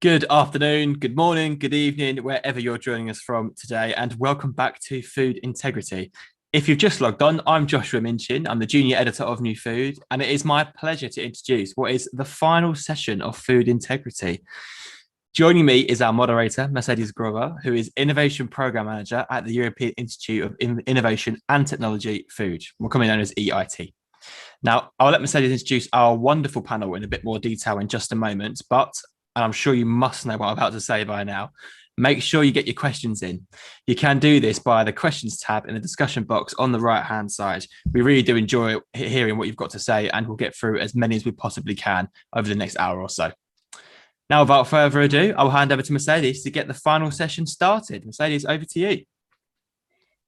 Good afternoon, good morning, good evening, wherever you're joining us from today, and welcome back to Food Integrity. If you've just logged on, I'm Joshua Minchin. I'm the junior editor of New Food, and it is my pleasure to introduce what is the final session of Food Integrity. Joining me is our moderator, Mercedes Grover, who is Innovation Program Manager at the European Institute of Innovation and Technology Food, more commonly known as EIT. Now, I'll let Mercedes introduce our wonderful panel in a bit more detail in just a moment, but and I'm sure you must know what I'm about to say by now, make sure you get your questions in. You can do this by the questions tab in the discussion box on the right-hand side. We really do enjoy hearing what you've got to say, and we'll get through as many as we possibly can over the next hour or so. Now, without further ado, I'll hand over to Mercedes to get the final session started. Mercedes, over to you.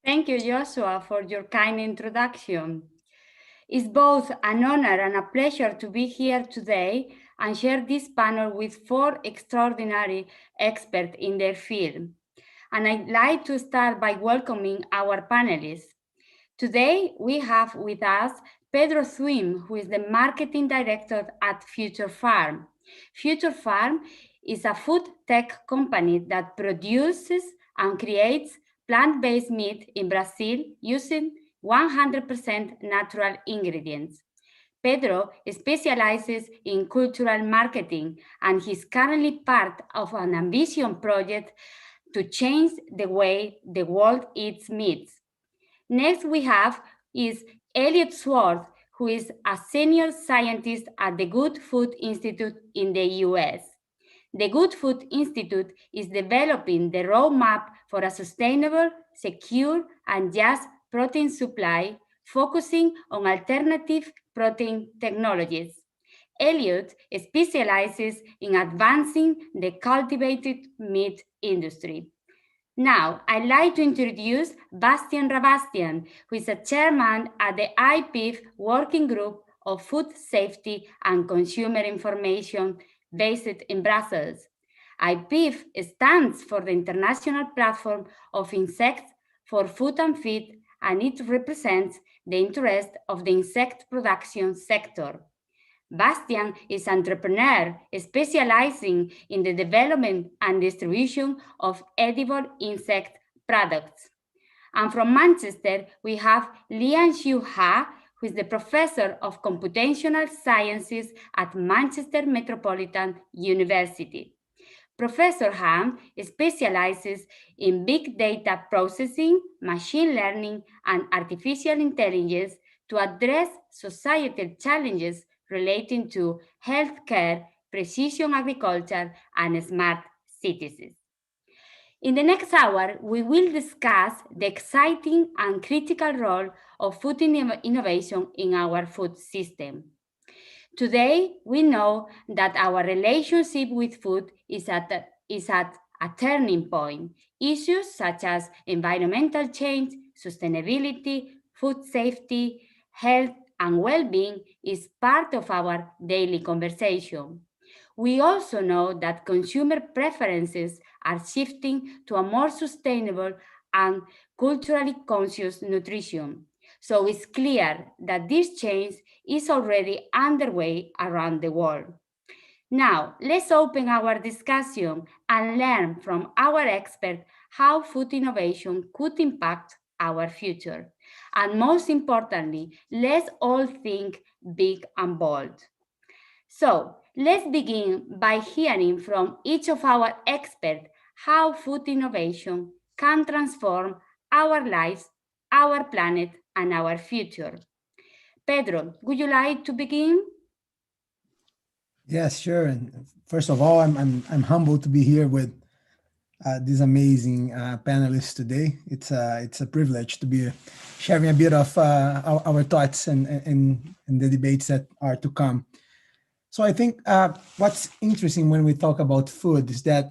Thank you, Joshua, for your kind introduction. It's both an honor and a pleasure to be here today and share this panel with four extraordinary experts in their field. And I'd like to start by welcoming our panelists. Today, we have with us Pedro Zwim, who is the marketing director at Future Farm. Future Farm is a food tech company that produces and creates plant-based meat in Brazil using 100% natural ingredients. Pedro specializes in cultural marketing, and he's currently part of an ambitious project to change the way the world eats meat. Next we have is Elliot Swartz, who is a senior scientist at the Good Food Institute in the US. The Good Food Institute is developing the roadmap for a sustainable, secure, and just protein supply, focusing on alternative protein technologies. Elliot specializes in advancing the cultivated meat industry. Now, I'd like to introduce Bastian Rabastian, who is a chairman at the IPIF Working Group of Food Safety and Consumer Information based in Brussels. IPIF stands for the International Platform of Insects for Food and Feed, and it represents the interest of the insect production sector. Bastian is an entrepreneur specializing in the development and distribution of edible insect products. And from Manchester, we have Lianshu Ha, who is the professor of computational sciences at Manchester Metropolitan University. Professor Han specializes in big data processing, machine learning, and artificial intelligence to address societal challenges relating to healthcare, precision agriculture, and smart cities. In the next hour, we will discuss the exciting and critical role of food innovation in our food system. Today, we know that our relationship with food is at a turning point. Issues such as environmental change, sustainability, food safety, health, and well-being is part of our daily conversation. We also know that consumer preferences are shifting to a more sustainable and culturally conscious nutrition. So it's clear that this change is already underway around the world. Now, let's open our discussion and learn from our expert how food innovation could impact our future. And most importantly, let's all think big and bold. So, let's begin by hearing from each of our experts how food innovation can transform our lives, our planet, and our future. Pedro, would you like to begin? Yes, sure. And first of all, I'm humbled to be here with these amazing panelists today. It's a privilege to be sharing a bit of our thoughts and the debates that are to come. So I think what's interesting when we talk about food is that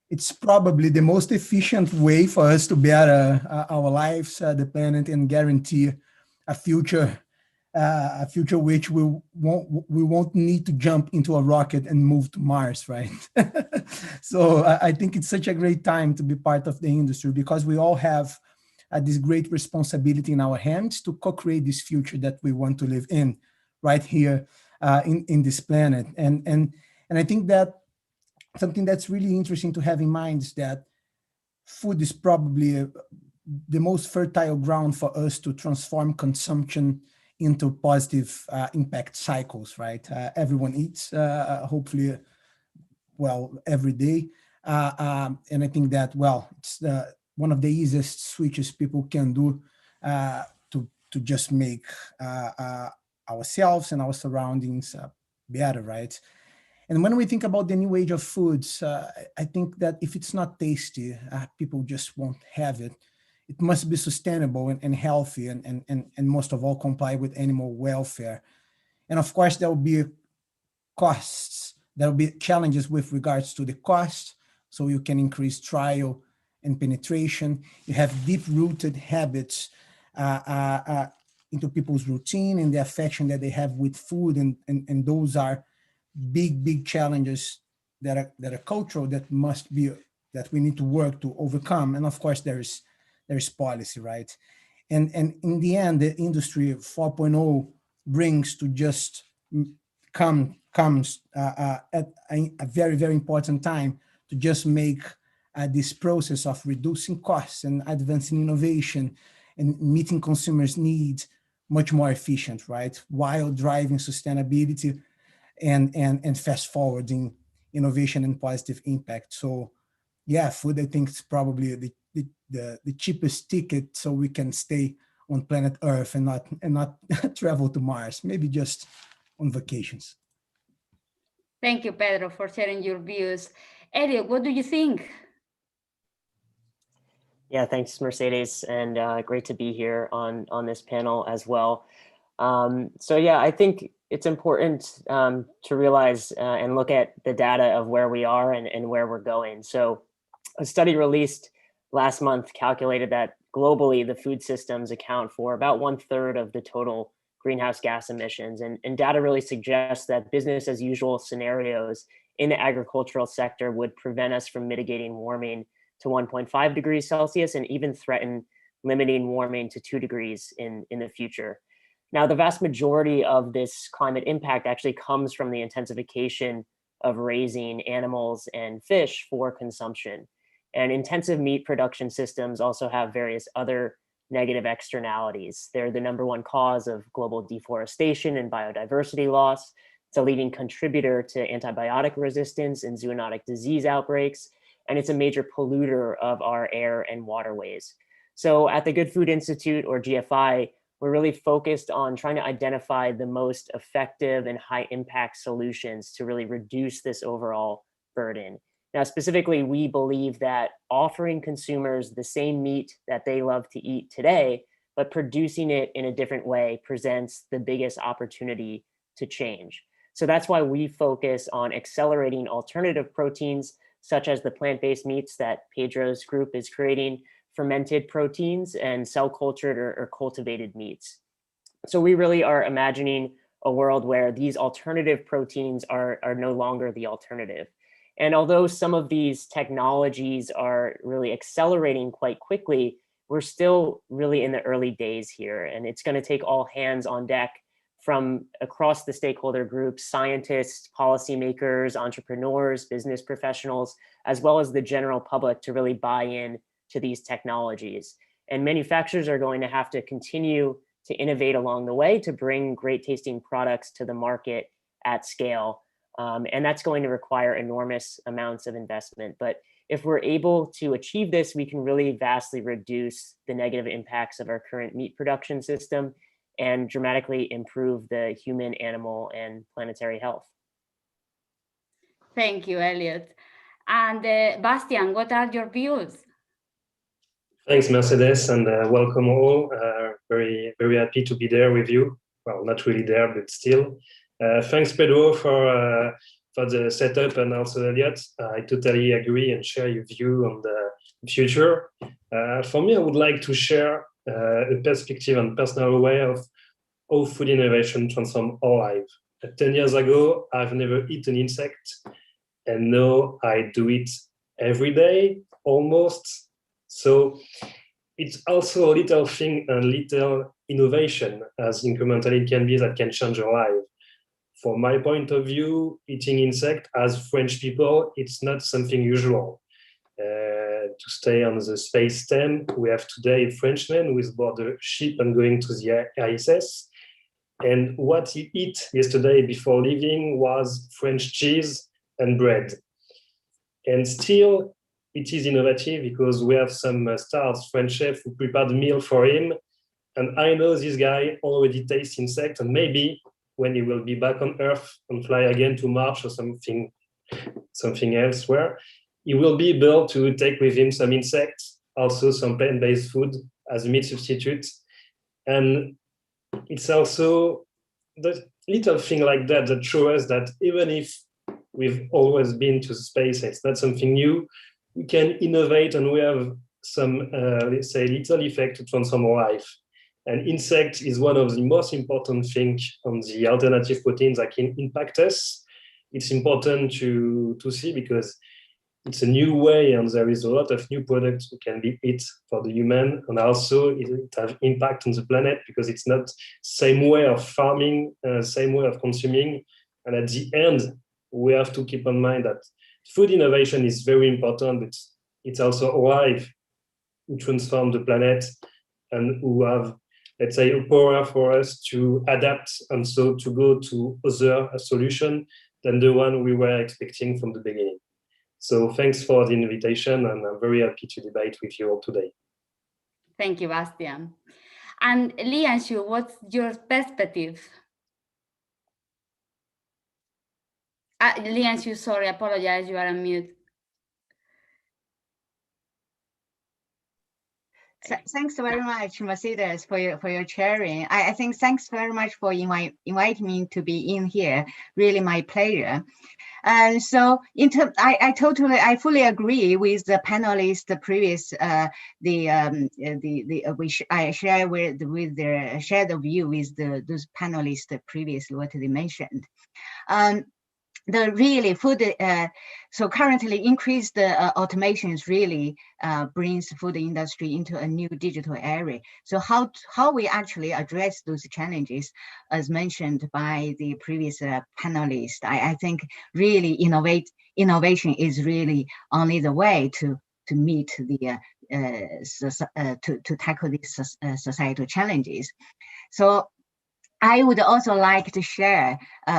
it's probably the most efficient way for us to better our lives, the planet, and guarantee a future which we won't need to jump into a rocket and move to Mars, right? So I think it's such a great time to be part of the industry because we all have this great responsibility in our hands to co-create this future that we want to live in right here in this planet. And I think that something that's really interesting to have in mind is that food is probably the most fertile ground for us to transform consumption into positive impact cycles, right? Everyone eats, hopefully, well, every day. And I think that, well, it's one of the easiest switches people can do to just make ourselves and our surroundings better, right? And when we think about the new age of foods, I think that if it's not tasty, people just won't have it. It must be sustainable and healthy, and most of all, comply with animal welfare. And of course, there will be costs. There will be challenges with regards to the cost, so you can increase trial and penetration. You have deep-rooted habits into people's routine and the affection that they have with food, and those are big challenges that are cultural, that we need to work to overcome. And of course, there is policy, right? And in the end, the industry 4.0 brings to just comes at a very important time to just make this process of reducing costs and advancing innovation and meeting consumers' needs much more efficient, right? While driving sustainability and fast forwarding innovation and positive impact. So yeah, food, I think, is probably the cheapest ticket so we can stay on planet Earth and not travel to Mars, maybe just on vacations. Thank you, Pedro, for sharing your views. Elliot, what do you think? Yeah, thanks, Mercedes, and great to be here on this panel as well. So yeah, I think it's important to realize and look at the data of where we are and where we're going. So a study released last month calculated that globally, the food systems account for about 1/3 of the total greenhouse gas emissions. And data really suggests that business as usual scenarios in the agricultural sector would prevent us from mitigating warming to 1.5 degrees Celsius and even threaten limiting warming to 2 degrees in the future. Now, the vast majority of this climate impact actually comes from the intensification of raising animals and fish for consumption. And intensive meat production systems also have various other negative externalities. They're the #1 cause of global deforestation and biodiversity loss. It's a leading contributor to antibiotic resistance and zoonotic disease outbreaks, and it's a major polluter of our air and waterways. So at the Good Food Institute, or GFI, we're really focused on trying to identify the most effective and high impact solutions to really reduce this overall burden. Now, specifically, we believe that offering consumers the same meat that they love to eat today, but producing it in a different way presents the biggest opportunity to change. So that's why we focus on accelerating alternative proteins, such as the plant-based meats that Pedro's group is creating, fermented proteins, and cell-cultured or cultivated meats. So we really are imagining a world where these alternative proteins are no longer the alternative. And although some of these technologies are really accelerating quite quickly, we're still really in the early days here. And it's going to take all hands on deck from across the stakeholder groups, scientists, policymakers, entrepreneurs, business professionals, as well as the general public to really buy in to these technologies. And manufacturers are going to have to continue to innovate along the way to bring great tasting products to the market at scale. And that's going to require enormous amounts of investment. But if we're able to achieve this, we can really vastly reduce the negative impacts of our current meat production system and dramatically improve the human, animal, and planetary health. Thank you, Elliot. And Bastian, what are your views? Thanks, Mercedes, and welcome all. Very happy to be there with you. Well, not really there, but still. Thanks, Pedro, for the setup, and also Elliot. I totally agree and share your view on the future. For me, I would like to share a perspective and personal way of how food innovation transforms our life. 10 years ago, I've never eaten an insect, and now I do it every day, almost. So it's also a little thing and little innovation, as incremental it can be, that can change your life. from my point of view, eating insect as French people, it's not something usual. To stay on the space theme, we have today Frenchmen with board a ship and going to the ISS. And what he ate yesterday before leaving was French cheese and bread. And still, it is innovative because we have some stars, French chef, who prepared a meal for him. And I know this guy already tastes insect, and maybe when he will be back on Earth and fly again to Mars or something elsewhere, he will be able to take with him some insects, also some plant-based food as a meat substitute. And it's also the little thing like that that shows us that even if we've always been to space, it's not something new, we can innovate and we have some, let's say, little effect to transform our life. And insect is one of the most important things on the alternative proteins that can impact us. It's important to see because it's a new way and there is a lot of new products that can be eat for the human, and also it have impact on the planet because it's not same way of farming, same way of consuming. And at the end, we have to keep in mind that food innovation is very important, but it's also a life who transform the planet and who have, let's say, a power for us to adapt and so to go to other solution than the one we were expecting from the beginning. So thanks for the invitation, and I'm very happy to debate with you all today. Thank you, Bastian. And Lianshu, what's your perspective? Lianshu, sorry, apologize, you are on mute. Thanks very much, Mercedes, for your sharing. I think thanks very much for inviting me to be in here. Really my pleasure. And so, I fully agree with the panelists. The previous, I share the view with those panelists previously what they mentioned. The really food, so currently increased automation is really brings food industry into a new digital era. So how we actually address those challenges, as mentioned by the previous panelist, I think really innovation is really only the way to meet the to tackle these societal challenges. So I would also like to share,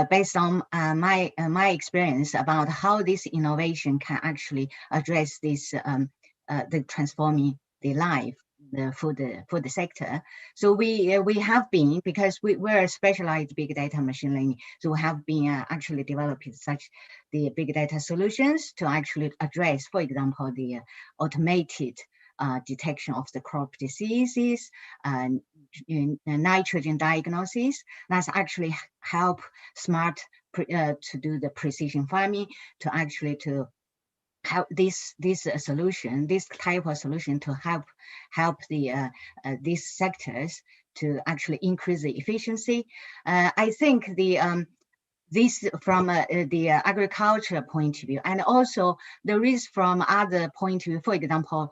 based on my experience, about how this innovation can actually address this the transforming the life, the food sector. So we have been, because we're a specialized big data machine learning, so we have been actually developing such the big data solutions to actually address, for example, the automated detection of the crop diseases and nitrogen diagnosis. That's actually help smart to do the precision farming, to actually to help this solution, this type of solution to help the these sectors to actually increase the efficiency. I think this from the agriculture point of view, and also there is from other point of view, for example,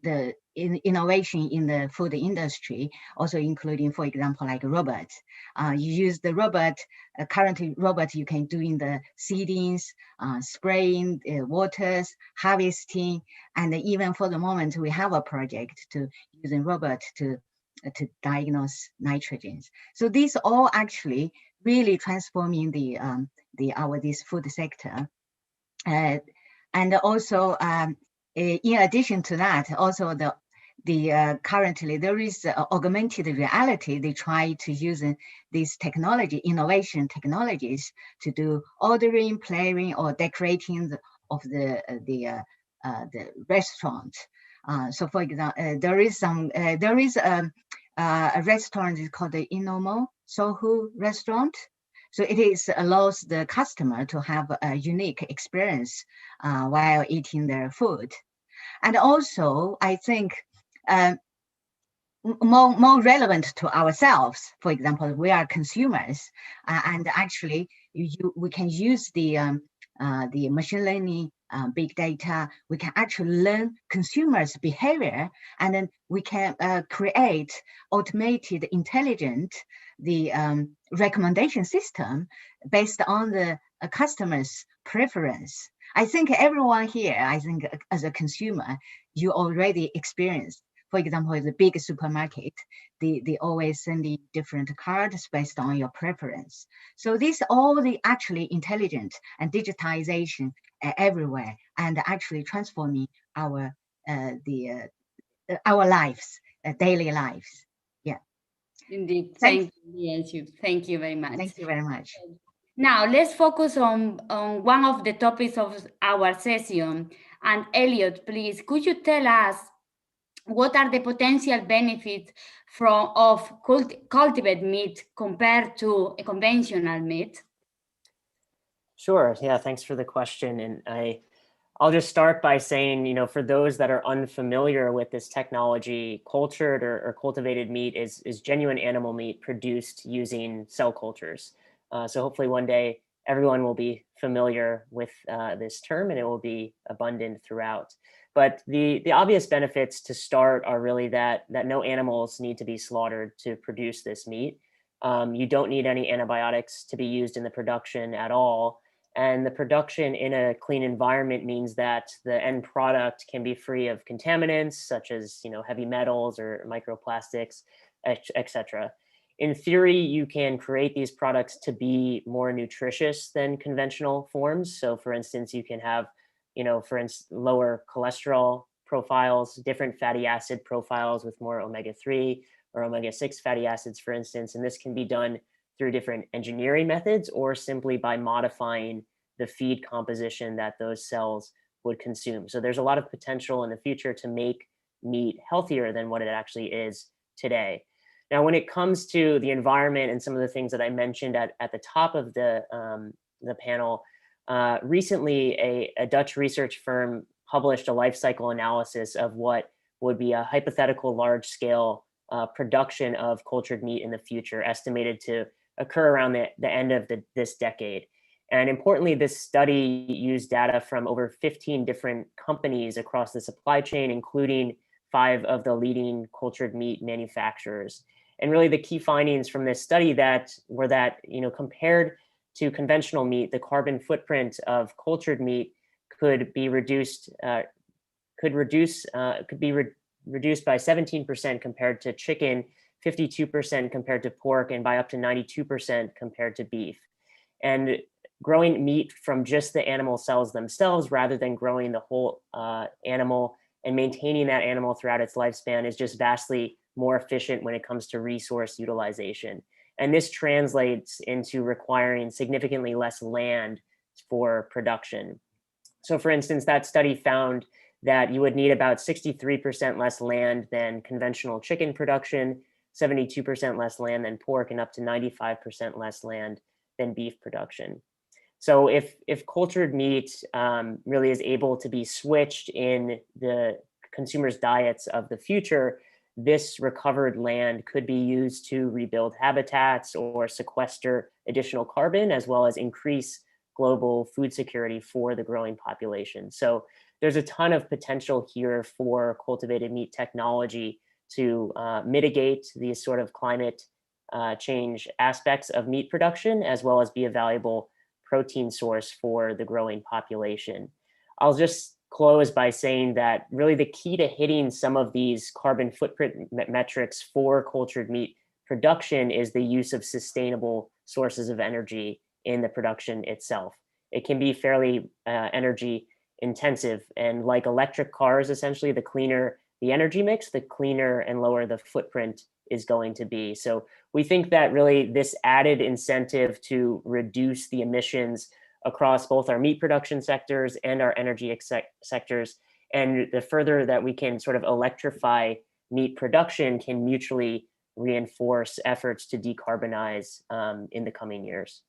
the innovation in the food industry, also including, for example, like robots. You use the robot, currently robot you can do in the seedings, spraying, waters, harvesting, and even for the moment we have a project to using robot to diagnose nitrogens. So these all actually really transforming this food sector, and also in addition to that, also currently there is augmented reality. They try to use this technology, innovation technologies, to do ordering, playing, or decorating of the restaurant. So for example, there is a restaurant is called the Inomo Sohu restaurant. So it allows the customer to have a unique experience while eating their food. And also, I think more relevant to ourselves, for example, we are consumers, and actually we can use the machine learning big data, we can actually learn consumers' behavior, and then we can create automated, intelligent, recommendation system based on the customer's preference. I think everyone here, as a consumer, you already experienced. For example, the big supermarket, they always send you different cards based on your preference. So this all the actually intelligent and digitization everywhere, and actually transforming our lives, daily lives. Yeah. Indeed. Thanks. Thank you. Thank you very much. Thank you very much. Now let's focus on one of the topics of our session. And Elliot, please, could you tell us what are the potential benefits of cultivated meat compared to a conventional meat? Sure. Yeah, thanks for the question. And I'll just start by saying, for those that are unfamiliar with this technology, cultured or cultivated meat is genuine animal meat produced using cell cultures. So hopefully one day everyone will be familiar with this term, and it will be abundant throughout. But the obvious benefits to start are really that no animals need to be slaughtered to produce this meat. You don't need any antibiotics to be used in the production at all. And the production in a clean environment means that the end product can be free of contaminants such as heavy metals or microplastics, etc. In theory, you can create these products to be more nutritious than conventional forms. So for instance, you can have lower cholesterol profiles, different fatty acid profiles with more omega-3 or omega-6 fatty acids, for instance. And this can be done through different engineering methods or simply by modifying the feed composition that those cells would consume. So there's a lot of potential in the future to make meat healthier than what it actually is today. Now, when it comes to the environment and some of the things that I mentioned at the top of the panel, recently a Dutch research firm published a life cycle analysis of what would be a hypothetical large-scale production of cultured meat in the future, estimated to occur around the end of this decade. And importantly, this study used data from over 15 different companies across the supply chain, including 5 of the leading cultured meat manufacturers. And really the key findings from this study were that compared to conventional meat, the carbon footprint of cultured meat could be reduced by 17% compared to chicken, 52% compared to pork, and by up to 92% compared to beef. And growing meat from just the animal cells themselves rather than growing the whole animal and maintaining that animal throughout its lifespan is just vastly more efficient when it comes to resource utilization. And this translates into requiring significantly less land for production. So for instance, that study found that you would need about 63% less land than conventional chicken production, 72% less land than pork, and up to 95% less land than beef production. So if cultured meat really is able to be switched in the consumers' diets of the future, this recovered land could be used to rebuild habitats or sequester additional carbon, as well as increase global food security for the growing population. So there's a ton of potential here for cultivated meat technology to mitigate these sort of climate change aspects of meat production, as well as be a valuable protein source for the growing population. I'll just close by saying that really the key to hitting some of these carbon footprint metrics for cultured meat production is the use of sustainable sources of energy in the production itself. It can be fairly energy intensive, and like electric cars, essentially, the cleaner the energy mix, the cleaner and lower the footprint is going to be. So we think that really this added incentive to reduce the emissions across both our meat production sectors and our energy sectors, and the further that we can sort of electrify meat production can mutually reinforce efforts to decarbonize in the coming years.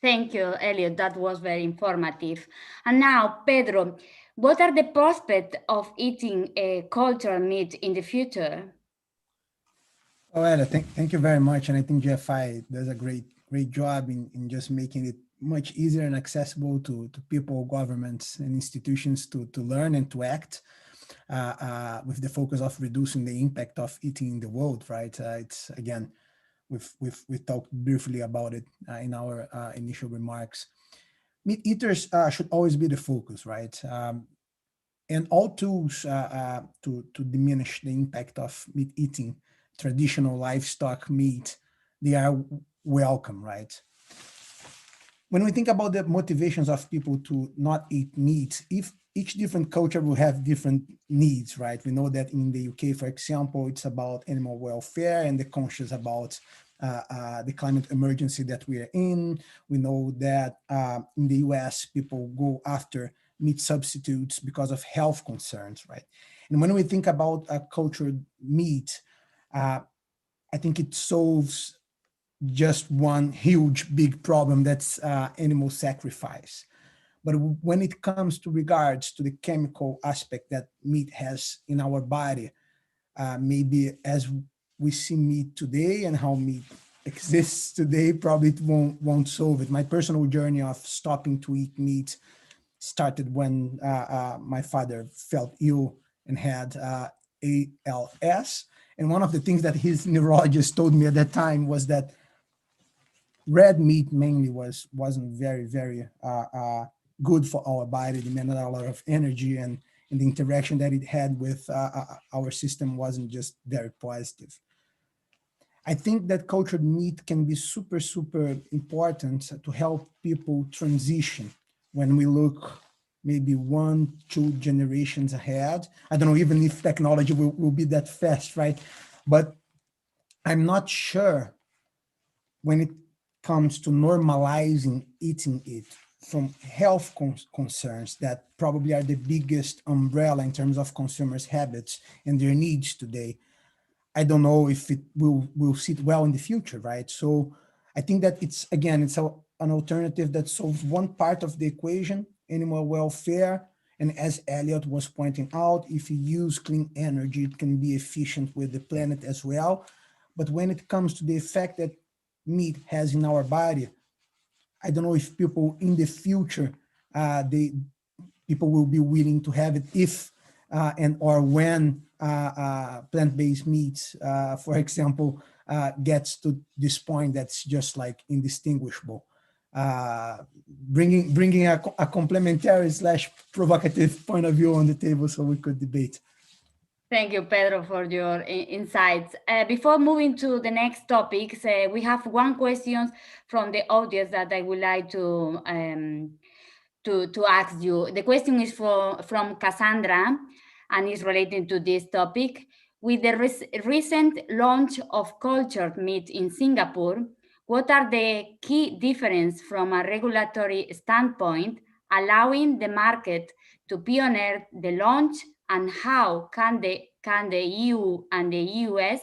Thank you, Elliot. That was very informative. And now, Pedro, what are the prospects of eating cultural meat in the future? Oh, Ella, thank you very much. And I think GFI does a great job in just making it much easier and accessible to people, governments, and institutions to learn and to act with the focus of reducing the impact of eating in the world, right? It's again, we talked briefly about it in our initial remarks. Meat eaters should always be the focus, right? And all tools to diminish the impact of meat eating, traditional livestock meat, they are welcome, right? When we think about the motivations of people to not eat meat, if each different culture will have different needs, right? We know that in the UK, for example, it's about animal welfare and the conscious about the climate emergency that we are in. We know that in the US, people go after meat substitutes because of health concerns, right? And when we think about cultured meat, I think it solves just one huge big problem, that's animal sacrifice. But when it comes to regards to the chemical aspect that meat has in our body, maybe as we see meat today and how meat exists today, probably it won't solve it. My personal journey of stopping to eat meat started when my father felt ill and had ALS. And one of the things that his neurologist told me at that time was that red meat mainly wasn't very good for our body. It demanded a lot of energy, and the interaction that it had with our system wasn't just very positive. I think that cultured meat can be super important to help people transition when we look maybe 1-2 generations ahead. I don't know even if technology will be that fast, right? But I'm not sure when it comes to normalizing eating it from health concerns that probably are the biggest umbrella in terms of consumers' habits and their needs today. I don't know if it will sit well in the future, right? So I think that it's an alternative that solves one part of the equation, animal welfare. And as Elliot was pointing out, if you use clean energy, it can be efficient with the planet as well. But when it comes to the effect that meat has in our body, I don't know if people in the future, people will be willing to have it if and or when plant-based meats, for example, gets to this point that's just like indistinguishable. Bringing a complementary / provocative point of view on the table so we could debate. Thank you, Pedro, for your insights. Before moving to the next topics, we have one question from the audience that I would like to ask you. The question is from Cassandra and is related to this topic. With the recent launch of cultured meat in Singapore, what are the key differences from a regulatory standpoint, allowing the market to pioneer the launch, and how can the EU and the US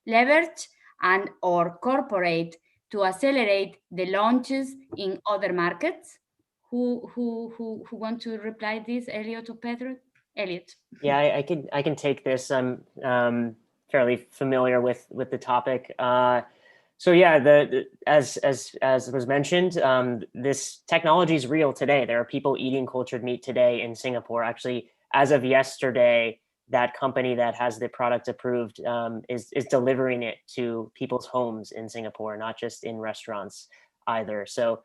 leverage and or cooperate to accelerate the launches in other markets? Who want to reply this, Elliot or Pedro? Elliot. Yeah, I can take this. I'm fairly familiar with the topic. So yeah, as was mentioned, this technology is real today. There are people eating cultured meat today in Singapore. Actually, as of yesterday, that company that has the product approved is delivering it to people's homes in Singapore, not just in restaurants either. So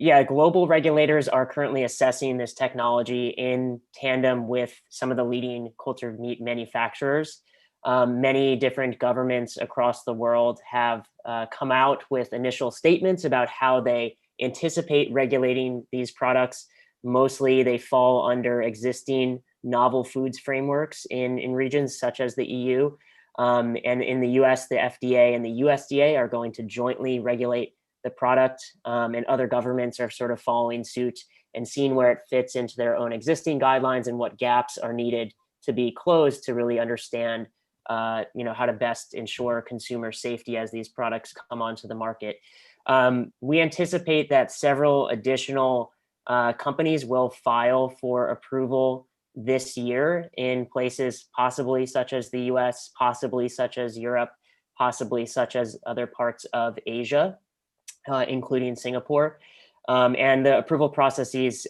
yeah, global regulators are currently assessing this technology in tandem with some of the leading cultured meat manufacturers. Many different governments across the world have come out with initial statements about how they anticipate regulating these products. Mostly they fall under existing novel foods frameworks in regions such as the EU. And in the US, the FDA and the USDA are going to jointly regulate the product, and other governments are sort of following suit and seeing where it fits into their own existing guidelines and what gaps are needed to be closed to really understand how to best ensure consumer safety as these products come onto the market. We anticipate that several additional companies will file for approval this year in places possibly such as the US, possibly such as Europe, possibly such as other parts of Asia. including Singapore. And the approval processes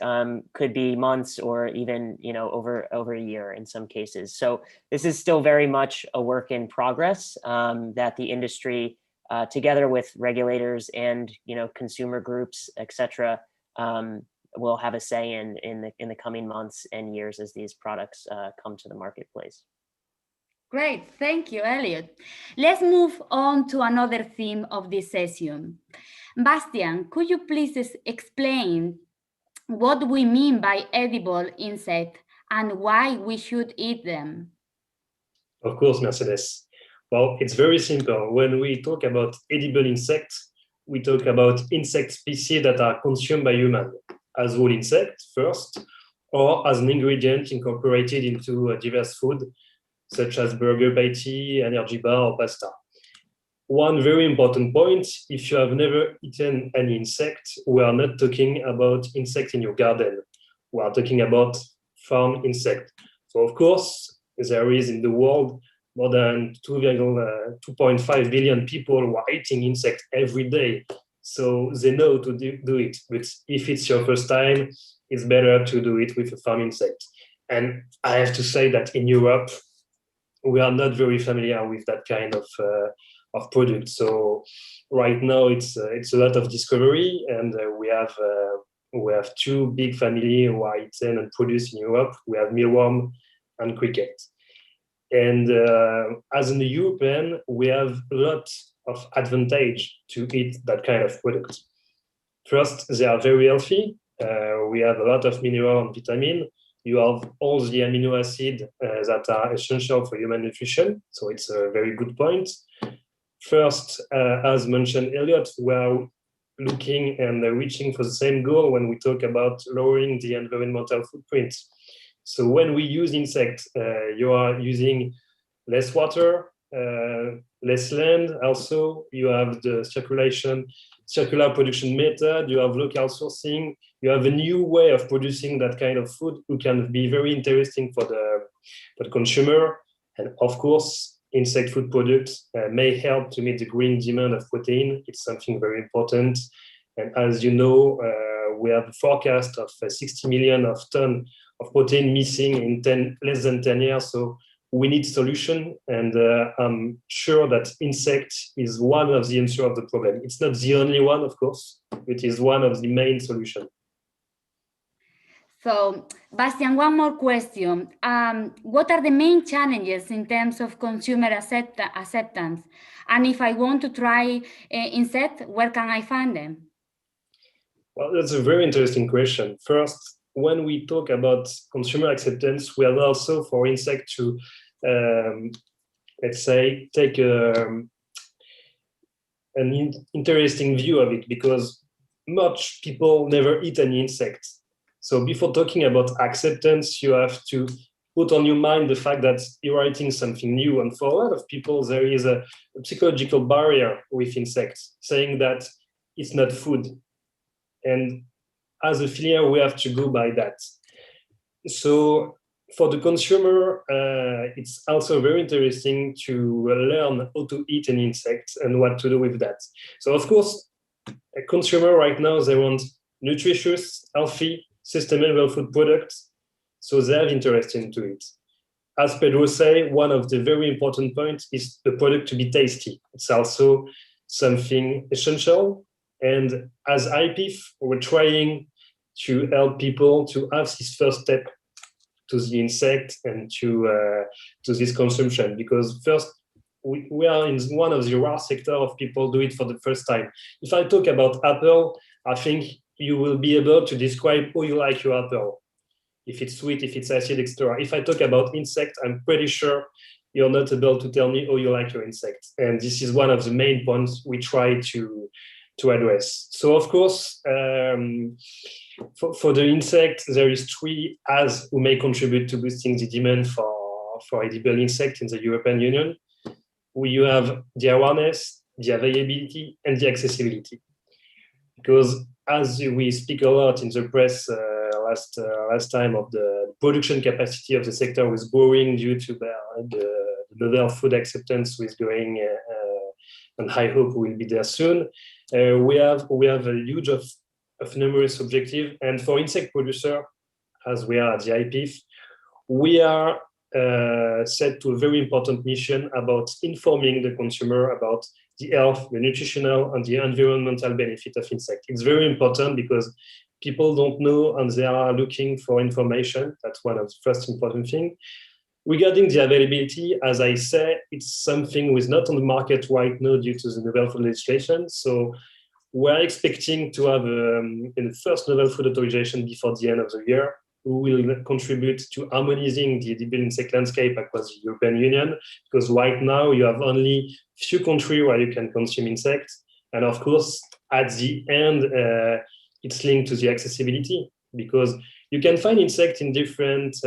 could be months or even, over a year in some cases. So this is still very much a work in progress that the industry, together with regulators and consumer groups, etc., will have a say in the coming months and years as these products come to the marketplace. Great, thank you, Elliot. Let's move on to another theme of this session. Bastian, could you please explain what we mean by edible insect and why we should eat them? Of course, Mercedes. Well, it's very simple. When we talk about edible insects, we talk about insect species that are consumed by humans, as whole insect first, or as an ingredient incorporated into diverse food, such as burger patty, energy bar, or pasta. One very important point, if you have never eaten any insect, we are not talking about insect in your garden. We are talking about farm insect. So of course, there is in the world more than 2.5 billion people who are eating insect every day. So they know to do it. But if it's your first time, it's better to do it with a farm insect. And I have to say that in Europe, we are not very familiar with that kind of product. So right now it's a lot of discovery, and we have two big families who are eaten and produced in Europe. We have mealworm and cricket. And as an European, we have a lot of advantage to eat that kind of product. First, they are very healthy. We have a lot of mineral and vitamin. You have all the amino acids that are essential for human nutrition. So it's a very good point. First, as mentioned Elliot, we are looking and reaching for the same goal when we talk about lowering the environmental footprint. So when we use insects, you are using less water, less land. Also, you have the circular production method, you have local sourcing, you have a new way of producing that kind of food who can be very interesting for the consumer. And of course, insect food products may help to meet the growing demand of protein. It's something very important. And as you know, we have a forecast of 60 million of tons of protein missing in less than 10 years. So we need solution, and I'm sure that insect is one of the answers of the problem. It's not the only one, of course. It is one of the main solutions. So, Bastian, one more question. What are the main challenges in terms of consumer acceptance? And if I want to try insect, where can I find them? Well, that's a very interesting question. First, when we talk about consumer acceptance, we have also for insect to, let's say, take an interesting view of it, because much people never eat any insects. So before talking about acceptance, you have to put on your mind the fact that you are eating something new. And for a lot of people, there is a psychological barrier with insects, saying that it's not food. And as a filière, we have to go by that. So for the consumer, it's also very interesting to learn how to eat an insect and what to do with that. So of course, a consumer right now, they want nutritious, healthy, sustainable food products. So they have interest into it. As Pedro said, one of the very important points is the product to be tasty. It's also something essential. And as IPIF, we're trying to help people to have this first step to the insect and to this consumption, because first we are in one of the rare sectors of people do it for the first time. If I talk about apple, I think you will be able to describe how you like your apple, if it's sweet, if it's acid, etc. If I talk about insect, I'm pretty sure you're not able to tell me how you like your insect. And this is one of the main points we try to address. So of course, for the insect, there is 3 As who may contribute to boosting the demand for edible insect in the European Union. You have the awareness, the availability, and the accessibility. Because as we speak a lot in the press last time, of the production capacity of the sector was growing due to the novel food acceptance was going and I hope we'll be there soon. We have a huge of numerous objectives, and for insect producer, as we are at the IPIF, we are set to a very important mission about informing the consumer about the health, the nutritional, and the environmental benefit of insect. It's very important because people don't know and they are looking for information. That's one of the first important things. Regarding the availability, as I say, it's something who is not on the market right now due to the novel food legislation. So we're expecting to have in the first novel food authorization before the end of the year, who will contribute to harmonizing the edible insect landscape across the European Union, because right now you have only few countries where you can consume insects. And of course, at the end, it's linked to the accessibility, because you can find insects in different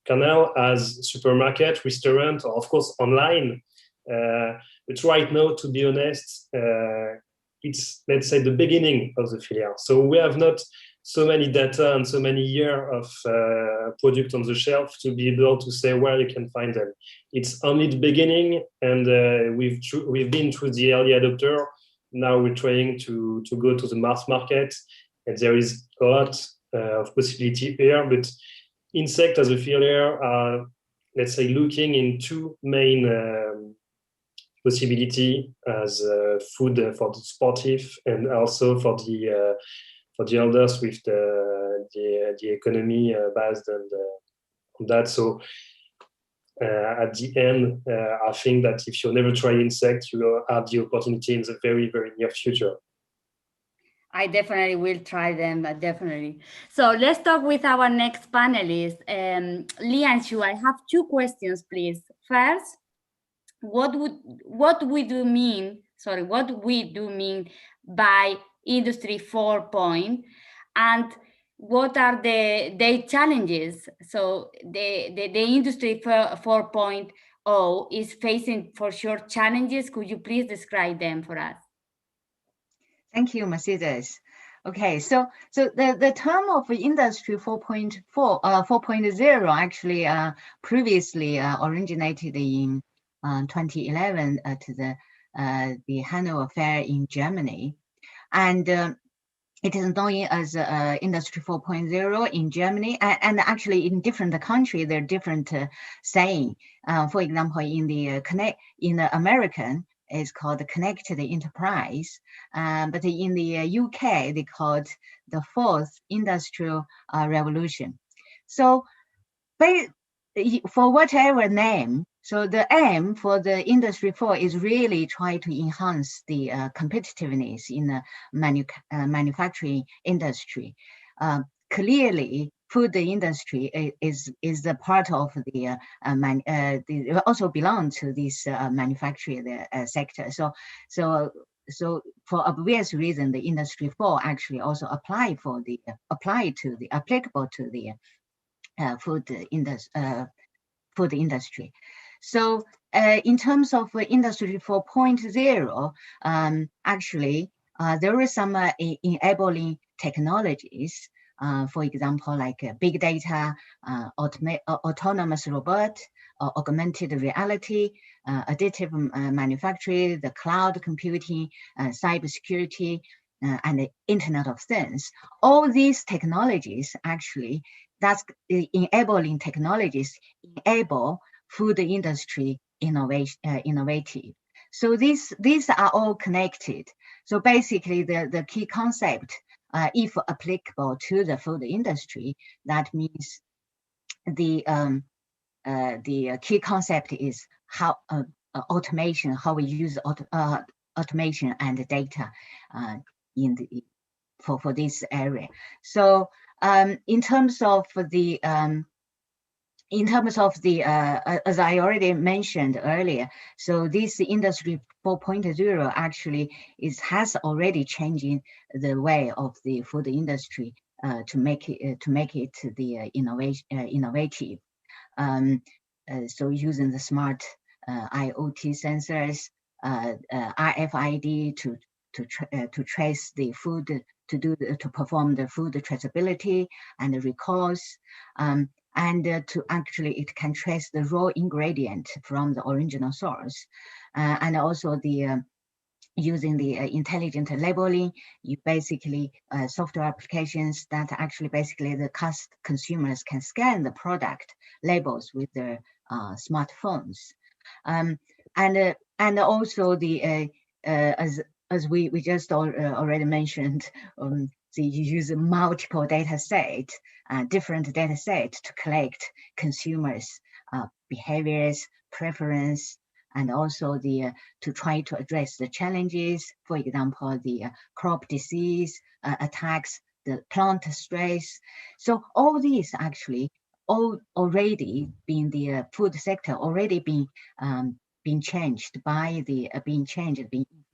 canals as supermarket, restaurant, or of course online. But right now, to be honest, it's, let's say, the beginning of the filière. So we have not so many data and so many years of product on the shelf to be able to say where you can find them. It's only the beginning, and we've been through the early adopter. Now we're trying to go to the mass market, and there is a lot of possibility here. But insect as a filière are, let's say, looking in two main possibility as food for the sportive and also for the elders with the economy based on that. So at the end, I think that if you never try insect, you will have the opportunity in the very, very near future. I definitely will try them, definitely. So let's talk with our next panelist. Li and Shu, I have two questions, please. First, what we do mean by Industry 4.0, and what are the challenges? So the Industry 4.0 is facing for sure challenges. Could you please describe them for us? Thank you, Mercedes. Okay, so the term of Industry 4.0 actually previously originated in 2011 at the Hanover Fair in Germany, and it is known as Industry 4.0 in Germany, and actually in different countries there are different saying. For example, in the American, it's called Connected Enterprise, but in the UK they call it the Fourth Industrial Revolution. So, for whatever name, so the aim for the Industry 4 is really try to enhance the competitiveness in the manufacturing industry. Clearly, food industry is a part of the also belong to this manufacturing sector. So for obvious reason, the Industry 4 actually also applicable to the food industry. So in terms of Industry 4.0, actually there are some enabling technologies. For example, like big data, autonomous robot, augmented reality, additive manufacturing, the cloud computing, cybersecurity, and the Internet of Things. All these technologies actually, that's enabling technologies enable food industry innovative. So these are all connected. So basically, the key concept, if applicable to the food industry, that means the key concept is how automation, how we use automation and data for this area. So in terms of the as I already mentioned earlier, so this Industry 4.0 actually has already changing the way of the food industry to make it the innovative. So using the smart IoT sensors, RFID to trace the food, to perform the food traceability and the recalls. and to actually it can trace the raw ingredient from the original source, and also the using the intelligent labeling, you basically software applications that actually basically the consumers can scan the product labels with their smartphones, and also the as we just already mentioned, you use multiple data set, different data set to collect consumers' behaviors, preference, and also the to try to address the challenges, for example, the crop disease attacks, the plant stress. So all these actually already been the food sector already been changed by the being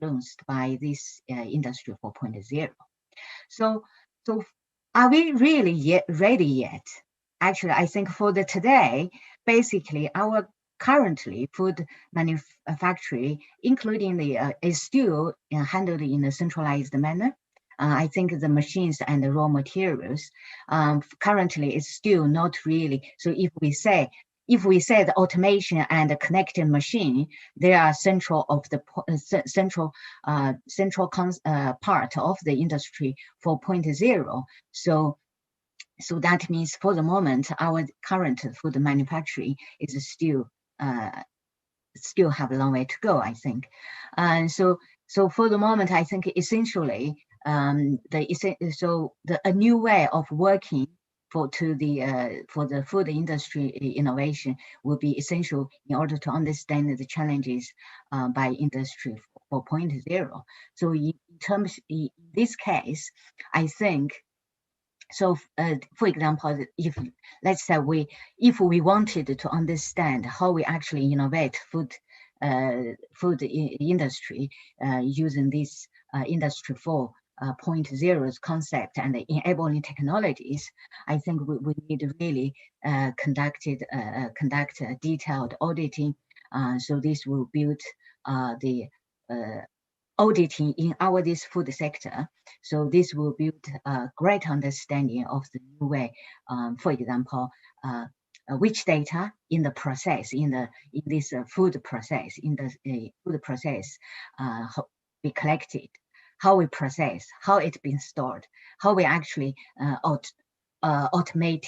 influenced by this industry 4.0. So are we really ready yet? Actually, I think for the today, basically our currently food manufacturing, including the is still handled in a centralized manner. I think the machines and the raw materials currently is still not really. So if we say the automation and the connected machine, they are central of the central part of the industry 4.0. So that means for the moment, our current food manufacturing is still have a long way to go, I think. And so for the moment, I think essentially a new way of working for the food industry innovation will be essential in order to understand the challenges by industry 4.0. So in this case, I think. So, for example, if let's say if we wanted to understand how we actually innovate food industry using this industry 4.0's concept and the enabling technologies, I think we need to really conduct a detailed auditing. So this will build the auditing in this food sector. So this will build a great understanding of the new way, for example, which data in the process, in this food process, be collected, how we process, how it's been stored, how we actually automate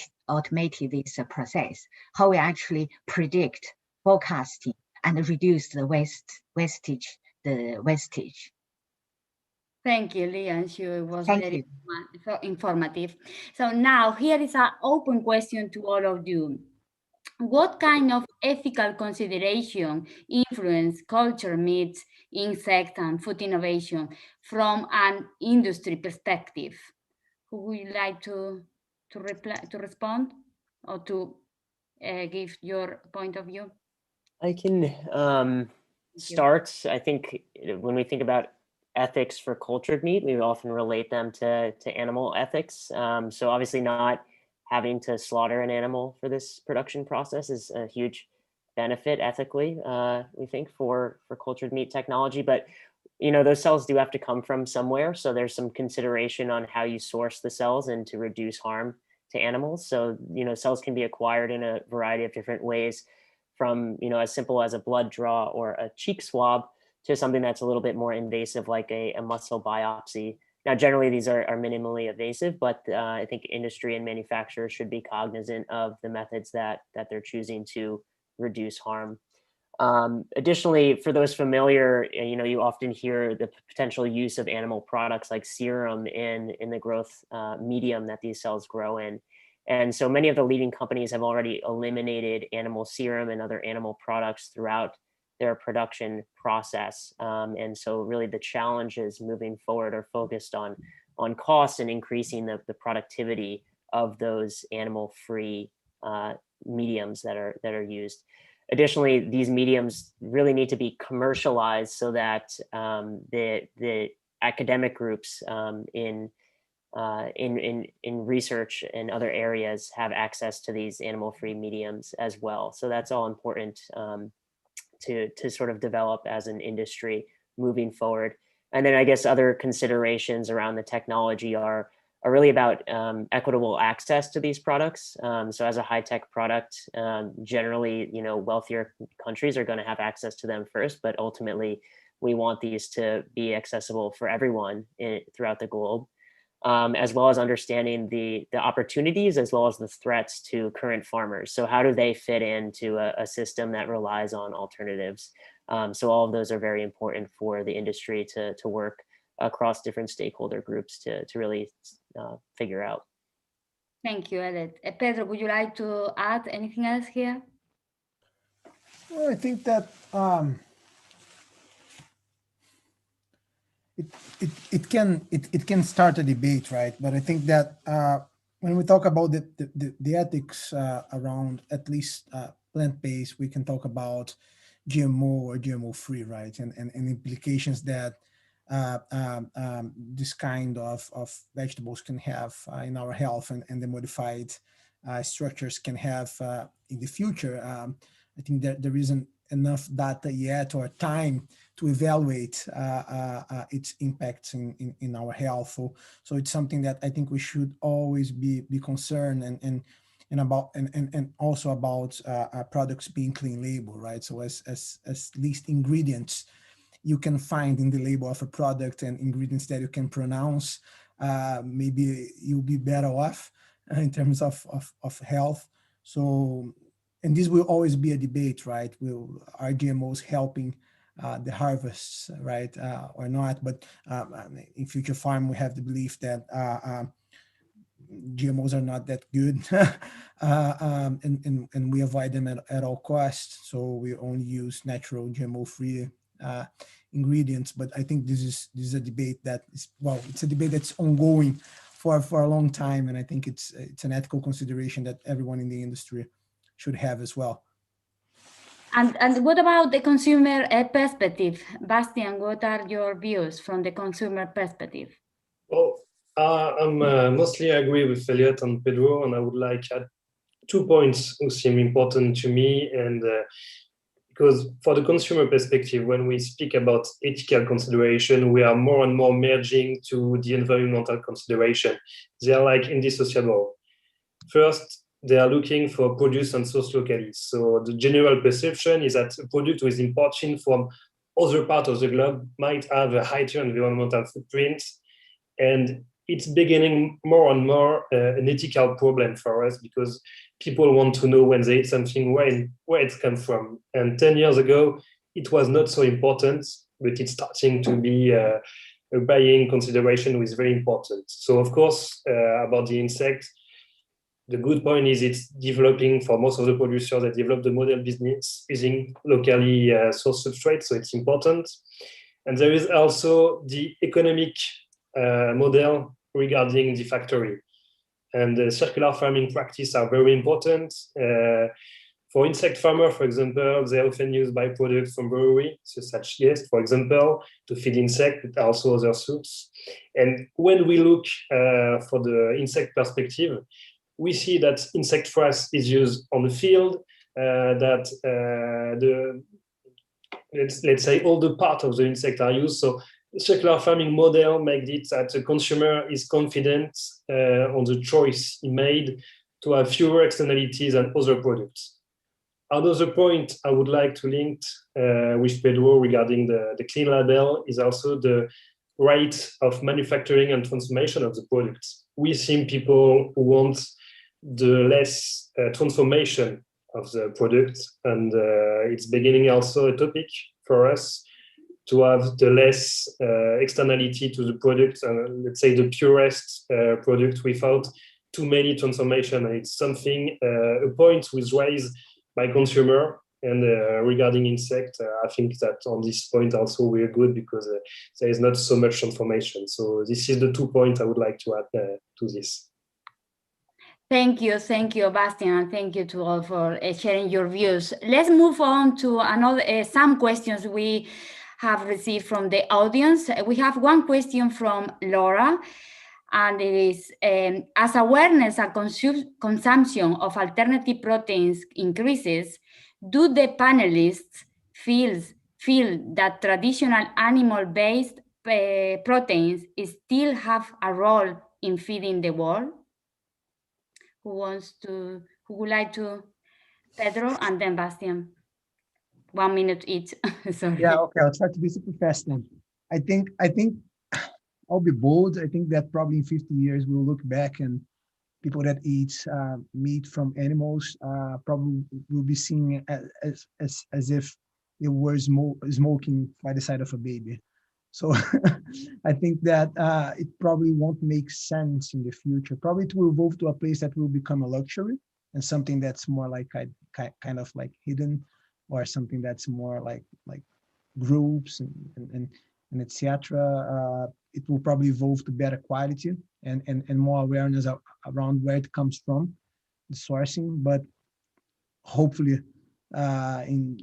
this process, how we actually predict, forecasting, and reduce the wastage. Thank you, Lian. It was very informative. So now here is an open question to all of you. What kind of ethical consideration influence culture meets insect and food innovation from an industry perspective? Who would like to respond or to give your point of view? I can start. I think when we think about ethics for cultured meat, we often relate them to animal ethics. So obviously not having to slaughter an animal for this production process is a huge benefit ethically, we think, for cultured meat technology. But those cells do have to come from somewhere. So there's some consideration on how you source the cells and to reduce harm to animals. So, cells can be acquired in a variety of different ways, from, as simple as a blood draw or a cheek swab to something that's a little bit more invasive, like a muscle biopsy. Now, generally, these are minimally invasive, but I think industry and manufacturers should be cognizant of the methods that they're choosing to reduce harm. Additionally, for those familiar, you often hear the potential use of animal products like serum in the growth medium that these cells grow in. And so many of the leading companies have already eliminated animal serum and other animal products throughout their production process. And so really the challenges moving forward are focused on cost and increasing the productivity of those animal-free mediums that are used. Additionally, these mediums really need to be commercialized so that the academic groups in research and other areas have access to these animal-free mediums as well. So that's all important to sort of develop as an industry moving forward. And then I guess other considerations around the technology are are really about equitable access to these products. So as a high-tech product, generally, wealthier countries are going to have access to them first, but ultimately we want these to be accessible for everyone throughout the globe, as well as understanding the opportunities as well as the threats to current farmers. So how do they fit into a system that relies on alternatives? So all of those are very important for the industry to work across different stakeholder groups to really figure out. Thank you, Elliot. Pedro, would you like to add anything else here? Well, I think that it can start a debate, right? But I think that when we talk about the ethics around at least plant-based, we can talk about GMO or GMO-free, right? And implications that this kind of vegetables can have in our health and the modified structures can have in the future. I think that there isn't enough data yet or time to evaluate its impacts in our health. So it's something that I think we should always be concerned and also about products being clean label, right? So as least ingredients you can find in the label of a product and ingredients that you can pronounce, maybe you'll be better off in terms of health. So, and this will always be a debate, right? Are GMOs helping the harvests, right, or not? But in Future Farm, we have the belief that GMOs are not that good, and we avoid them at all costs. So we only use natural GMO-free ingredients. But I think this is a debate that is, well, it's a debate that's ongoing for a long time, and I think it's an ethical consideration that everyone in the industry should have as well. And what about the consumer perspective? Bastian, what are your views from the consumer perspective? Well, I'm mostly agree with Elliot and Pedro, and I would like to add 2 points who seem important to me. And because for the consumer perspective, when we speak about ethical consideration, we are more and more merging to the environmental consideration. They are like indissociable. First, they are looking for produce and source locally. So the general perception is that a product with importing from other parts of the globe might have a higher environmental footprint. And it's beginning more and more an ethical problem for us, because people want to know when they eat something where it comes from. And 10 years ago, it was not so important, but it's starting to be a buying consideration is very important. So of course, about the insect, the good point is it's developing for most of the producers that develop the model business using locally sourced substrate, so it's important. And there is also the economic model regarding the factory. And the circular farming practice are very important. For insect farmer, for example, they often use byproducts from brewery, such as yeast, for example, to feed insect, but also other soups. And when we look for the insect perspective, we see that insect trash is used on the field, that let's say all the parts of the insect are used. So the circular farming model makes it that the consumer is confident on the choice he made to have fewer externalities than other products. Another point I would like to link with Pedro regarding the clean label is also the rate of manufacturing and transformation of the products. We see people who want the less transformation of the product, and it's beginning also a topic for us to have the less externality to the product, and let's say the purest product without too many transformation. And it's something, a point was raised by consumer. And regarding insect, I think that on this point also we're good, because there is not so much transformation. So this is the 2 points I would like to add to this. Thank you, Bastian, and thank you to all for sharing your views. Let's move on to another some questions we have received from the audience. We have one question from Laura, and it is, as awareness and consumption of alternative proteins increases, do the panelists feel that traditional animal-based proteins still have a role in feeding the world? Who would like to? Pedro and then Bastian. 1 minute each. Sorry. Yeah, okay, I'll try to be super fast then. I think I'll be bold. I think that probably in 50 years we'll look back and people that eat meat from animals probably will be seen as if they were smoking by the side of a baby. So I think that it probably won't make sense in the future. Probably it will evolve to a place that will become a luxury and something that's more like kind of like hidden, or something that's more like groups and etc. It will probably evolve to better quality and more awareness around where it comes from, the sourcing. But hopefully in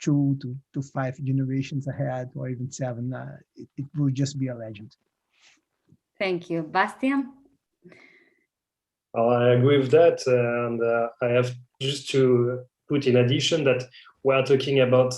2 to 5 generations ahead, or even 7, it will just be a legend. Thank you. Bastian? I agree with that. And I have just to put in addition that we are talking about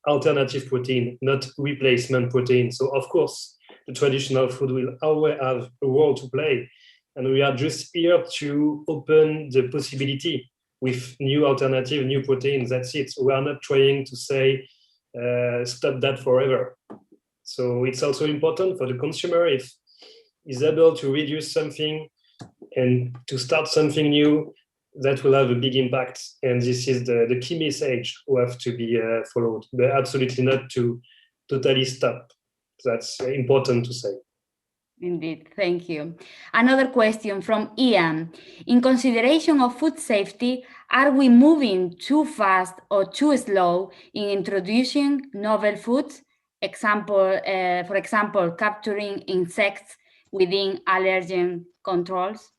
alternative protein, not replacement protein. So of course, the traditional food will always have a role to play. And we are just here to open the possibility with new alternative, new proteins. That's it. We are not trying to say, stop that forever. So it's also important for the consumer, if he's able to reduce something and to start something new, that will have a big impact. And this is the key message who have to be followed, but absolutely not to totally stop. That's important to say. Indeed, thank you. Another question from Ian. In consideration of food safety, are we moving too fast or too slow in introducing novel foods? For example, capturing insects within allergen controls?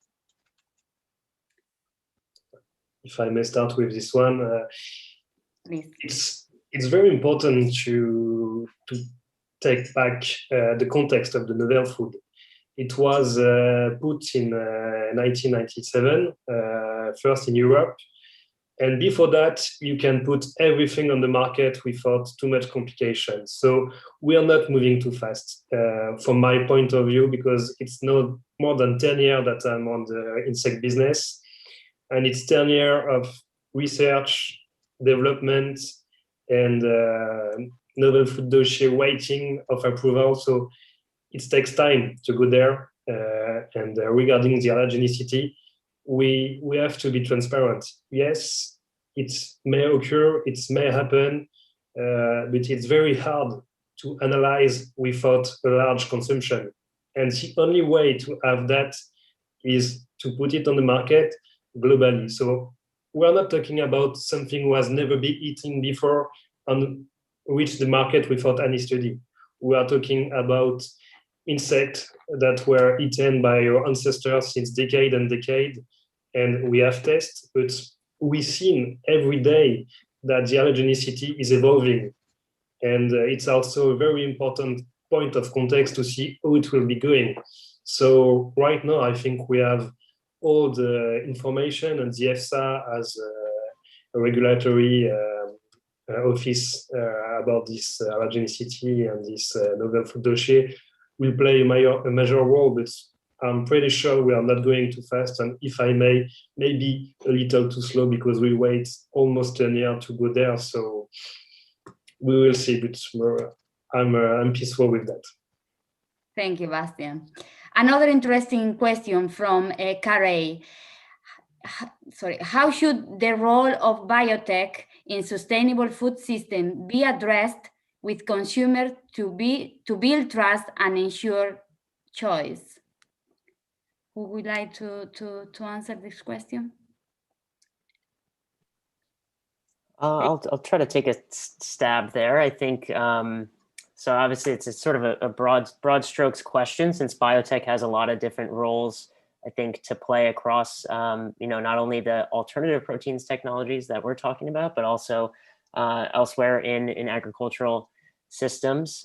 If I may start with this one, Please. It's very important to take back the context of the novel food. It was put in 1997, first in Europe. And before that, you can put everything on the market without too much complications. So we are not moving too fast from my point of view, because it's no more than 10 years that I'm on the insect business. And it's 10 years of research, development, and novel food dossier waiting of approval. So it takes time to go there. And regarding the allergenicity, we have to be transparent. Yes, it may occur, it may happen, but it's very hard to analyze without a large consumption. And the only way to have that is to put it on the market globally. So we're not talking about something who has never been eaten before and reached the market without any study. We are talking about insects that were eaten by your ancestors since decade and decade, and we have tests, but we've seen every day that the allergenicity is evolving. And it's also a very important point of context to see how it will be going. So right now, I think we have all the information, and the EFSA as a regulatory office about this allergenicity and this novel food dossier will play a major role, but I'm pretty sure we are not going too fast. And if I may, maybe a little too slow, because we wait almost 10 years to go there. So we will see, but I'm peaceful with that. Thank you, Bastian. Another interesting question from Carey. Sorry, how should the role of biotech in sustainable food system be addressed with consumers to build trust and ensure choice? Who would like to answer this question? I'll try to take a stab there. I think so. Obviously, it's a sort of a broad strokes question, since biotech has a lot of different roles, I think, to play across not only the alternative proteins technologies that we're talking about, but also elsewhere in agricultural systems.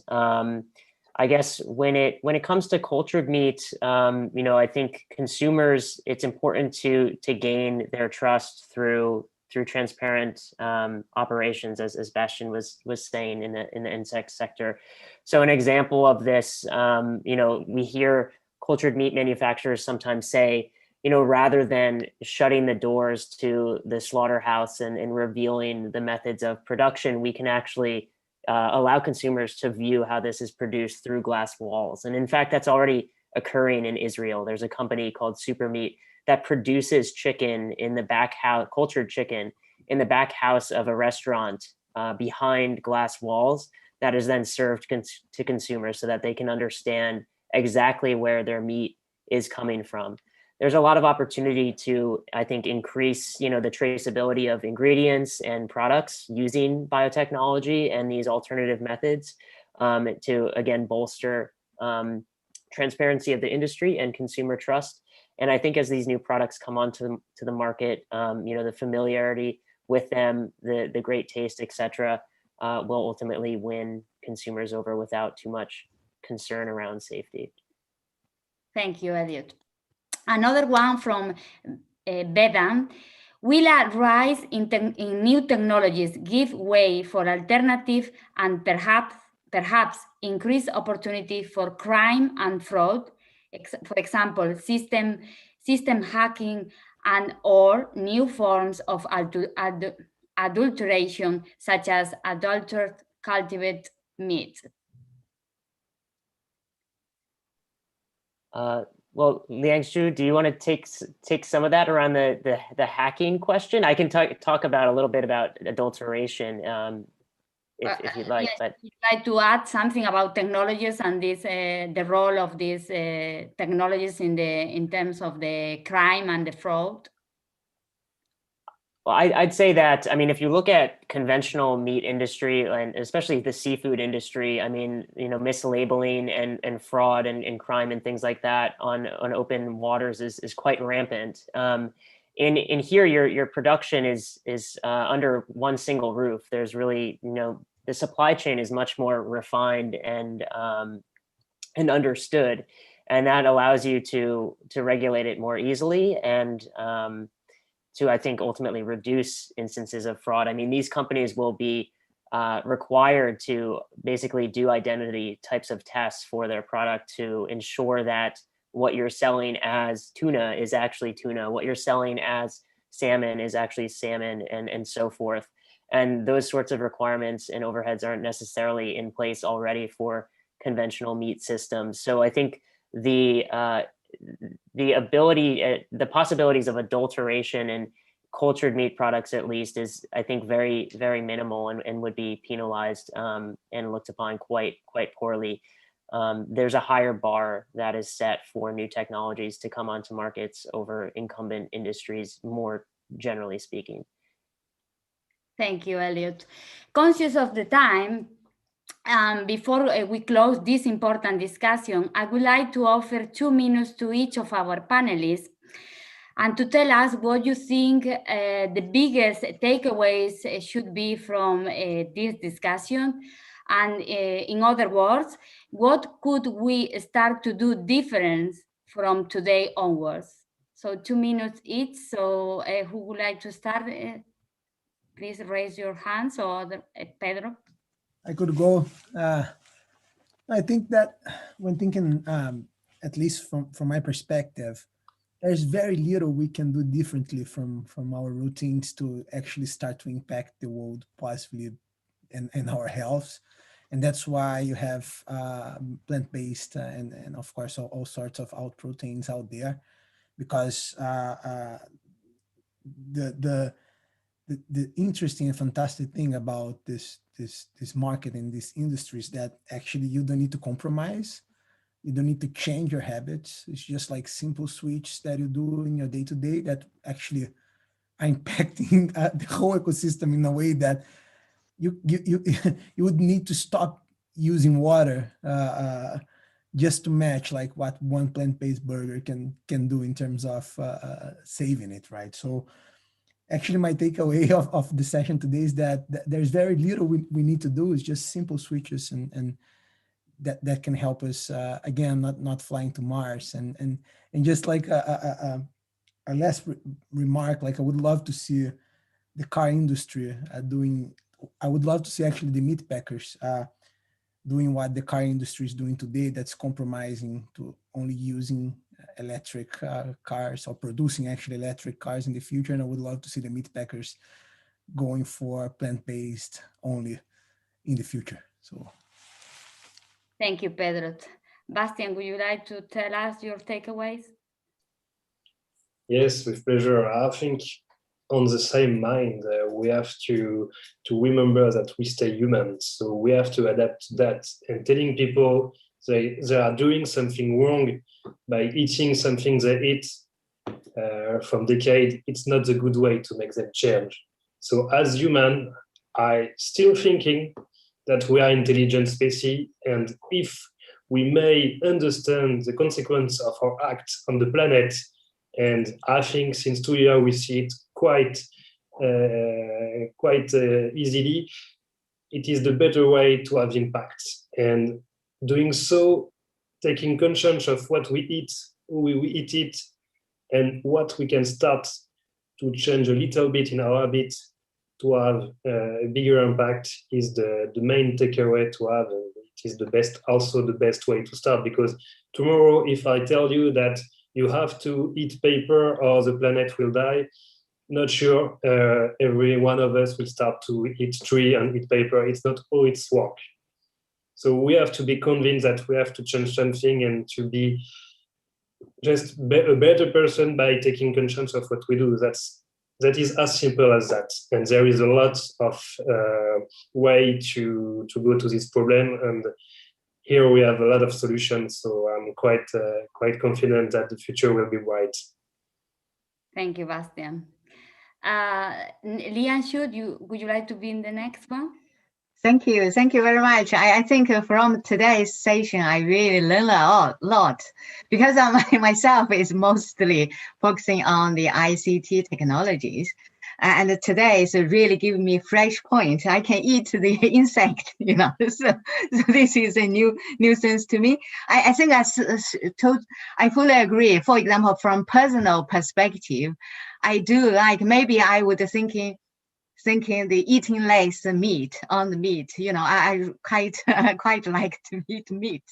I guess when it comes to cultured meat, I think consumers, it's important to gain their trust through transparent operations, as Bastian was saying in the insect sector. So an example of this, we hear cultured meat manufacturers sometimes say, you know, rather than shutting the doors to the slaughterhouse and revealing the methods of production, we can actually allow consumers to view how this is produced through glass walls. And in fact, that's already occurring in Israel. There's a company called Supermeat that produces chicken in the back house, cultured chicken in the back house of a restaurant behind glass walls that is then served to consumers so that they can understand exactly where their meat is coming from. There's a lot of opportunity to, I think, increase, you know, the traceability of ingredients and products using biotechnology and these alternative methods to, again, bolster transparency of the industry and consumer trust. And I think as these new products come onto the market, you know, the familiarity with them, the great taste, etc., will ultimately win consumers over without too much concern around safety. Thank you, Elliot. Another one from Bedan. Will a rise in new technologies give way for alternative and perhaps increase opportunity for crime and fraud? For example, system hacking and or new forms of adulteration, such as adulterated cultivated meat. Well, Liangshu, do you want to take some of that around the hacking question? I can talk about a little bit about adulteration if you'd like. Yes, but you'd like to add something about technologies and this the role of these technologies in terms of the crime and the fraud? Well, I'd say that, I mean, if you look at conventional meat industry and especially the seafood industry, I mean, you know, mislabeling and fraud and crime and things like that on open waters is quite rampant. In here, your production is under one single roof. There's really, you know, the supply chain is much more refined and understood, and that allows you to regulate it more easily and to, I think, ultimately reduce instances of fraud. I mean, these companies will be required to basically do identity types of tests for their product to ensure that what you're selling as tuna is actually tuna, what you're selling as salmon is actually salmon, and so forth. And those sorts of requirements and overheads aren't necessarily in place already for conventional meat systems. So I think the ability, the possibilities of adulteration in cultured meat products, at least, is, I think, very, very minimal and would be penalized and looked upon quite poorly. There's a higher bar that is set for new technologies to come onto markets over incumbent industries, more generally speaking. Thank you, Elliot. Conscious of the time, before we close this important discussion, I would like to offer 2 minutes to each of our panelists and to tell us what you think the biggest takeaways should be from this discussion. And in other words, what could we start to do different from today onwards? So 2 minutes each. So who would like to start? Please raise your hands, or Pedro. I could go. I think that when thinking, at least from my perspective, there's very little we can do differently from our routines to actually start to impact the world positively and our health. And that's why you have plant-based and of course all sorts of out proteins out there, because the interesting and fantastic thing about this market and this industry is that actually you don't need to compromise. You don't need to change your habits. It's just like simple switches that you do in your day-to-day that actually are impacting the whole ecosystem in a way that you would need to stop using water just to match like what one plant-based burger can do in terms of saving it, right? So actually my takeaway of the session today is that there's very little we need to do. It's just simple switches and that can help us again, not flying to Mars. And just like a last remark, like I would love to see the car industry I would love to see actually the meat packers doing what the car industry is doing today, that's compromising to only using electric cars, or producing actually electric cars in the future. And I would love to see the meat packers going for plant-based only in the future. So thank you, Pedro. Bastian, would you like to tell us your takeaways? Yes, with pleasure. I think on the same mind, we have to remember that we stay human. So we have to adapt to that, and telling people they are doing something wrong by eating something they eat from decades, it's not the good way to make them change. So as human, I still thinking that we are intelligent species, and if we may understand the consequence of our acts on the planet, and I think since 2 years we see it quite easily, it is the better way to have impact. And doing so, taking conscience of what we eat, who we eat it, and what we can start to change a little bit in our habits to have a bigger impact is the main takeaway to have. And it is also the best way to start, because tomorrow, if I tell you that you have to eat paper or the planet will die, not sure every one of us will start to eat tree and eat paper. It's not how it's work. So we have to be convinced that we have to change something and to be just a better person by taking conscience of what we do. That is as simple as that. And there is a lot of way to go to this problem. And here we have a lot of solutions. So I'm quite confident that the future will be bright. Thank you, Bastian. Lianshu, would you like to be in the next one? Thank you very much. I think from today's session, I really learned a lot because myself is mostly focusing on the ICT technologies. And today is really giving me fresh point. I can eat the insect, so this is a new sense to me. I think I fully agree. For example, from personal perspective, I do like, maybe I would thinking the eating less meat on the meat. I quite like to eat meat.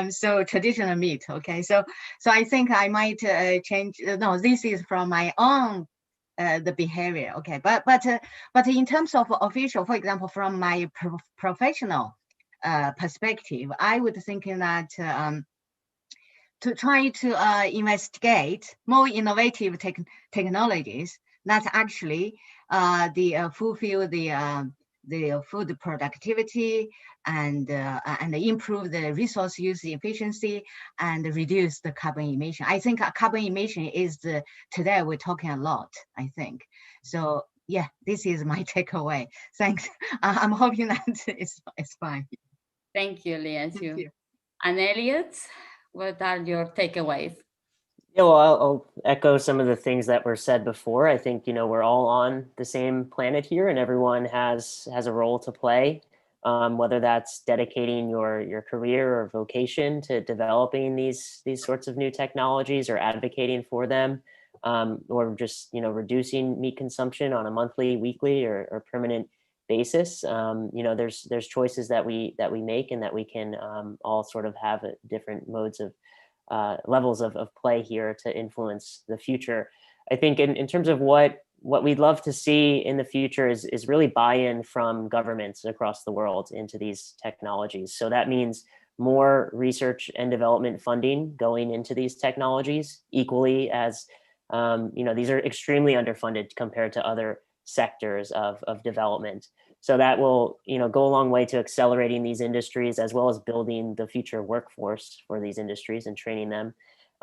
So traditional meat. Okay. So I think I might change. No, this is from my own the behavior. Okay. But in terms of official, for example, from my professional perspective, I would think that to try to investigate more innovative technologies that actually fulfill the food productivity and improve the resource use efficiency and reduce the carbon emission. I think carbon emission is today we're talking a lot, I think. So yeah, this is my takeaway. Thanks. I'm hoping that it's fine. Thank you, Lianshu. And Elliot, what are your takeaways? Yeah, well, I'll echo some of the things that were said before. I think, we're all on the same planet here, and everyone has a role to play, whether that's dedicating your career or vocation to developing these sorts of new technologies or advocating for them, or just, reducing meat consumption on a monthly, weekly, or permanent basis. There's choices that we make, and that we can all sort of have different modes of levels of play here to influence the future. I think in terms of what we'd love to see in the future is really buy-in from governments across the world into these technologies. So that means more research and development funding going into these technologies, equally as these are extremely underfunded compared to other sectors of development. So that will, go a long way to accelerating these industries, as well as building the future workforce for these industries and training them,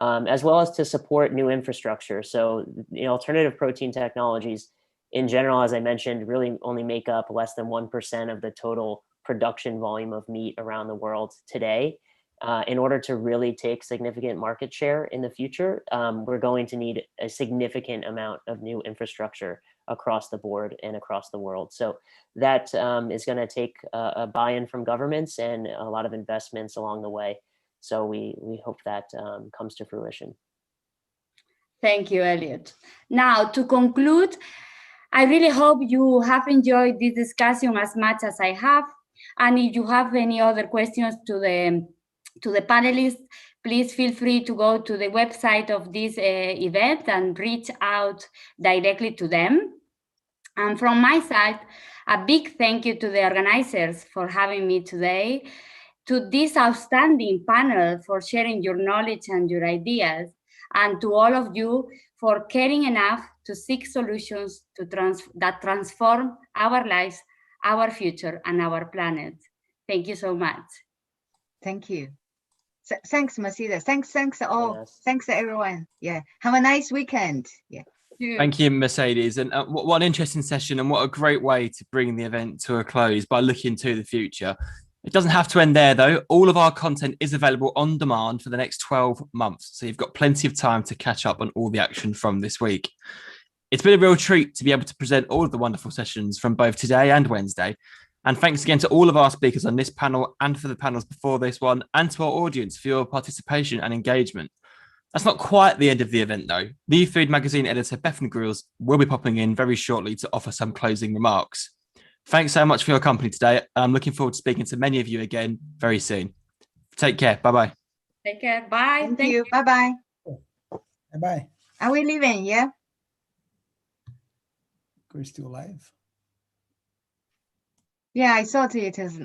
as well as to support new infrastructure. So, alternative protein technologies in general, as I mentioned, really only make up less than 1% of the total production volume of meat around the world today. In order to really take significant market share in the future, we're going to need a significant amount of new infrastructure across the board and across the world. So that is going to take a buy-in from governments and a lot of investments along the way. So we hope that comes to fruition. Thank you, Elliot. Now, to conclude, I really hope you have enjoyed this discussion as much as I have. And if you have any other questions to the panelists, please feel free to go to the website of this event and reach out directly to them. And from my side, a big thank you to the organizers for having me today, to this outstanding panel for sharing your knowledge and your ideas, and to all of you for caring enough to seek solutions that transform our lives, our future, and our planet. Thank you so much. Thank you. Thanks, Mercedes. Thanks all. Yes. Thanks everyone. Yeah. Have a nice weekend. Yeah. Thank you, Mercedes. And what an interesting session, and what a great way to bring the event to a close by looking to the future. It doesn't have to end there, though. All of our content is available on demand for the next 12 months. So you've got plenty of time to catch up on all the action from this week. It's been a real treat to be able to present all of the wonderful sessions from both today and Wednesday. And thanks again to all of our speakers on this panel and for the panels before this one, and to our audience for your participation and engagement. That's not quite the end of the event, though. New Food magazine editor Bethany Grills will be popping in very shortly to offer some closing remarks. Thanks so much for your company today. I'm looking forward to speaking to many of you again very soon. Take care. Bye-bye. Take care. Bye. Thank you. Bye-bye. Bye-bye. Are we leaving? Yeah. We're still live. Yeah, I thought it is